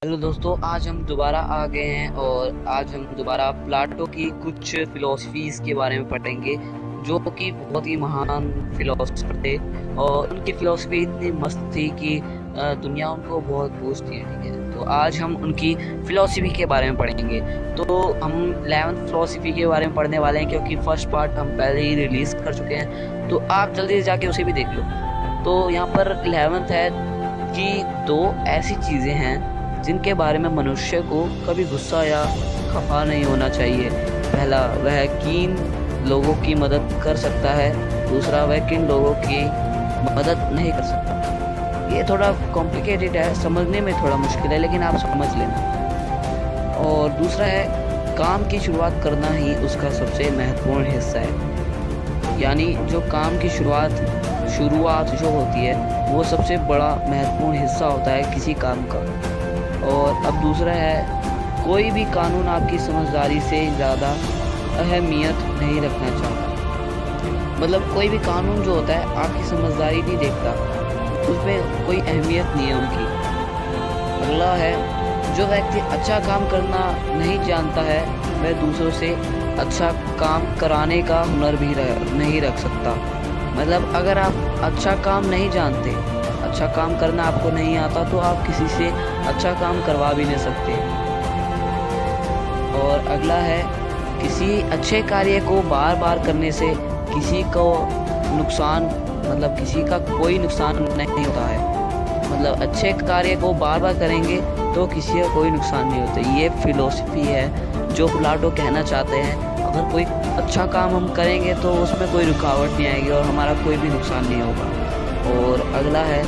Hello दोस्तों, आज हम दोबारा आ गए हैं और आज हम दोबारा प्लाटो की कुछ फिलोसफीज के बारे में पढ़ेंगे जो कि बहुत ही महान फिलोसफर थे। और उनकी फिलोसफी इतनी मस्त थी कि दुनिया उनको बहुत पूछती है। ठीक है, तो आज हम उनकी फिलोसफी के बारे में पढ़ेंगे। तो हम 11th फिलोसफी के बारे में पढ़ने वाले हैं क्योंकि फर्स्ट पार्ट हम पहले ही रिलीज कर चुके हैं, तो आप जल्दी से जाके उसे भी देख लो। तो यहाँ पर 11th है कि दो ऐसी चीज़ें हैं जिनके बारे में मनुष्य को कभी गुस्सा या खफा नहीं होना चाहिए। पहला, वह किन लोगों की मदद कर सकता है। दूसरा, वह किन लोगों की मदद नहीं कर सकता। ये थोड़ा कॉम्प्लिकेटेड है, समझने में थोड़ा मुश्किल है, लेकिन आप समझ लेना। और दूसरा है, काम की शुरुआत करना ही उसका सबसे महत्वपूर्ण हिस्सा है। यानी जो काम की शुरुआत जो होती है वो सबसे बड़ा महत्वपूर्ण हिस्सा होता है किसी काम का। और अब दूसरा है, कोई भी कानून आपकी समझदारी से ज़्यादा अहमियत नहीं रखना चाहता। मतलब कोई भी कानून जो होता है आपकी समझदारी नहीं देखता, उसमें कोई अहमियत नहीं है उनकी। अगला है, जो व्यक्ति अच्छा काम करना नहीं जानता है वह दूसरों से अच्छा काम कराने का हुनर भी नहीं रख सकता। मतलब अगर आप अच्छा काम नहीं जानते, अच्छा काम करना आपको नहीं आता, तो आप किसी से अच्छा काम करवा भी नहीं सकते। और अगला है, किसी अच्छे कार्य को बार बार करने से किसी को नुकसान मतलब किसी का कोई नुकसान नहीं होता है। मतलब अच्छे कार्य को बार बार करेंगे तो किसी का कोई नुकसान नहीं होता। ये फिलोसफी है जो प्लाटो कहना चाहते हैं। अगर कोई अच्छा काम हम करेंगे तो उसमें कोई रुकावट नहीं आएगी और हमारा कोई भी नुकसान नहीं होगा। और अगला है,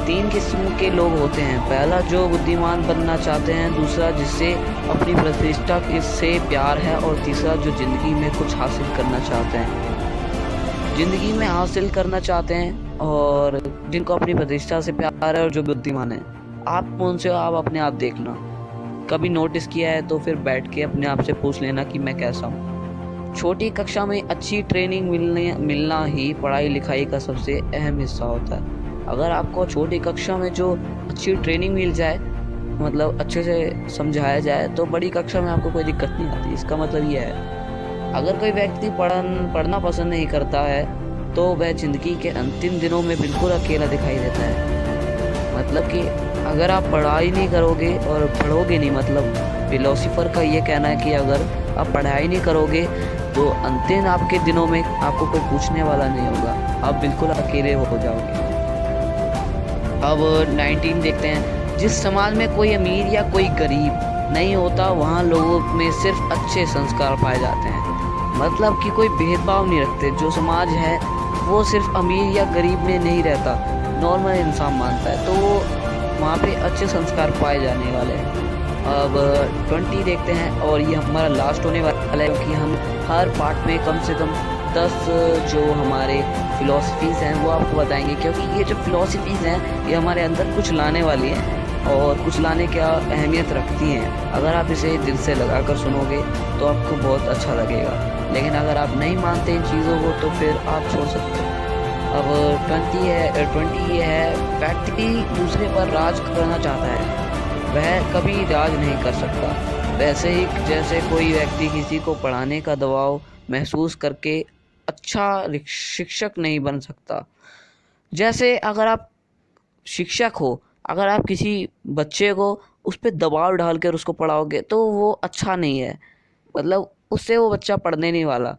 3 किस्म के लोग होते हैं। पहला, जो बुद्धिमान बनना चाहते हैं। दूसरा, जिससे अपनी प्रतिष्ठा से प्यार है। और तीसरा, जो जिंदगी में कुछ हासिल करना चाहते हैं। जिंदगी में हासिल करना चाहते हैं और जिनको अपनी प्रतिष्ठा से प्यार है और जो बुद्धिमान है। आप कौन से हो, आप अपने आप देखना। कभी नोटिस किया है तो फिर बैठ के अपने आप से पूछ लेना कि मैं कैसा हूँ। छोटी कक्षा में अच्छी ट्रेनिंग मिलना ही पढ़ाई लिखाई का सबसे अहम हिस्सा होता है। अगर आपको छोटी कक्षा में जो अच्छी ट्रेनिंग मिल जाए, मतलब अच्छे से समझाया जाए, तो बड़ी कक्षा में आपको कोई दिक्कत नहीं आती। इसका मतलब ये है, अगर कोई व्यक्ति पढ़ना पसंद नहीं करता है तो वह जिंदगी के अंतिम दिनों में बिल्कुल अकेला दिखाई देता है। मतलब कि अगर आप पढ़ाई नहीं करोगे और पढ़ोगे नहीं, मतलब फिलोसोफर का ये कहना है कि अगर आप पढ़ाई नहीं करोगे तो अंतिम आपके दिनों में आपको कोई पूछने वाला नहीं होगा, आप बिल्कुल अकेले हो जाओगे। अब 19 देखते हैं। जिस समाज में कोई अमीर या कोई गरीब नहीं होता वहाँ लोगों में सिर्फ अच्छे संस्कार पाए जाते हैं। मतलब कि कोई भेदभाव नहीं रखते। जो समाज है वो सिर्फ अमीर या गरीब में नहीं रहता, नॉर्मल इंसान मानता है, तो वहाँ पे अच्छे संस्कार पाए जाने वाले हैं। अब 20 देखते हैं और ये हमारा लास्ट होने वाला है क्योंकि हम हर पार्ट में कम से कम 10 जो हमारे फिलोसफीज़ हैं वो आपको बताएंगे। क्योंकि ये जो फिलोसफीज़ हैं ये हमारे अंदर कुछ लाने वाली हैं और कुछ लाने की अहमियत रखती हैं। अगर आप इसे दिल से लगा कर सुनोगे तो आपको बहुत अच्छा लगेगा, लेकिन अगर आप नहीं मानते इन चीज़ों को तो फिर आप छोड़ सकते हो। अब 20 ये है, व्यक्ति दूसरे पर राज करना चाहता है वह कभी राज नहीं कर सकता। वैसे ही जैसे कोई व्यक्ति किसी को पढ़ाने का दबाव महसूस करके अच्छा शिक्षक नहीं बन सकता। जैसे अगर आप शिक्षक हो, अगर आप किसी बच्चे को उस पर दबाव डाल कर उसको पढ़ाओगे तो वो अच्छा नहीं है, मतलब उससे वो बच्चा पढ़ने नहीं वाला।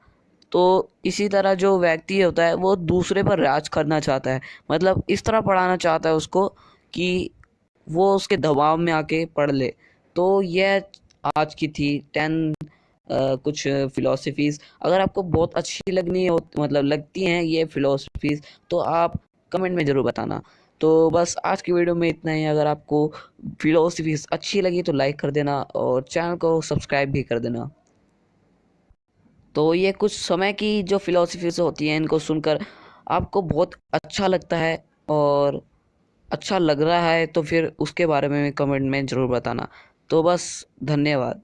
तो इसी तरह जो व्यक्ति होता है वो दूसरे पर राज करना चाहता है, मतलब इस तरह पढ़ाना चाहता है उसको कि वो उसके दबाव में आके पढ़ ले। तो यह आज की थी 10 कुछ फिलोसफीज़। अगर आपको बहुत अच्छी मतलब लगती हैं ये फिलोसफीज़ तो आप कमेंट में ज़रूर बताना। तो बस आज की वीडियो में इतना ही। अगर आपको फिलोसफीज़ अच्छी लगी तो लाइक कर देना और चैनल को सब्सक्राइब भी कर देना। तो ये कुछ समय की जो फिलोसफीज़ होती हैं इनको सुनकर आपको बहुत अच्छा लगता है और अच्छा लग रहा है तो फिर उसके बारे में कमेंट में ज़रूर बताना। तो बस धन्यवाद।